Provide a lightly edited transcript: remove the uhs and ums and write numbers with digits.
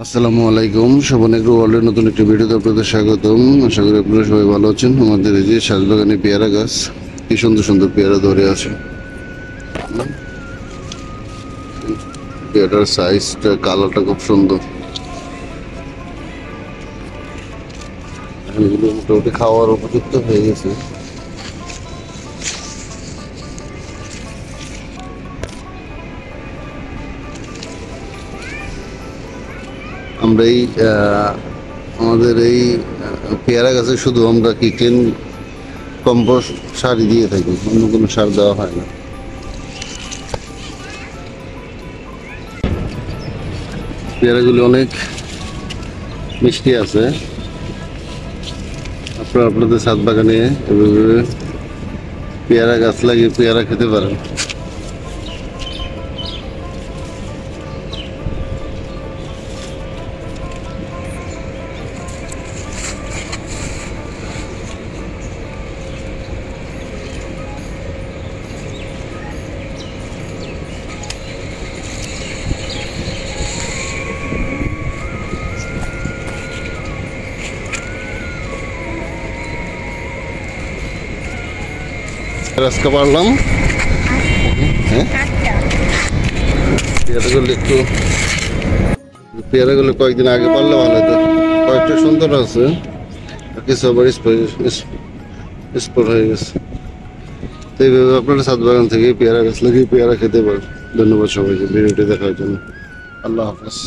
আসসালামু আলাইকুম, শোভন এগ্রো ওয়ার্ল্ডের নতুন একটি ভিডিওতে আপনাদের স্বাগতম। আশা করি আপনারা সবাই ভালো আছেন। আমাদের এই যে শাকবাগানে পেয়ারা গাছ, কি সুন্দর সুন্দর পেয়ারা ধরে আছে। পেয়ারার সাইজটা, কালারটা খুব সুন্দর। এগুলো মোটামুটি খাওয়ার উপযুক্ত হয়ে গেছে। আমরা আমাদের এই পেয়ারা গাছে শুধু আমরা কিচেন কম্পোস্ট সারই দিয়ে থাকি, অন্য কোনো সার দেওয়া হয় না। পেয়ারাগুলি অনেক মিষ্টি আছে। আপনারা আপনাদের ছাদ বাগানে এভাবে পেয়ারা গাছ লাগিয়ে পেয়ারা খেতে পারেন। আজকে পারলাম, হ্যাঁ, পেয়ারাগুলো কয়েকদিন আগে পারলে ভালো হতো। কয়েকটা সুন্দর আছে, কিছু আবার স্পট হয়ে গেছে। তো এইভাবে আপনারা ছাদ বাগান থেকে পেয়ারা গাছ লাগিয়ে পেয়ারা খেতে পারেন। ধন্যবাদ সবাইকে ভিডিওটি দেখার জন্য। আল্লাহ হাফেজ।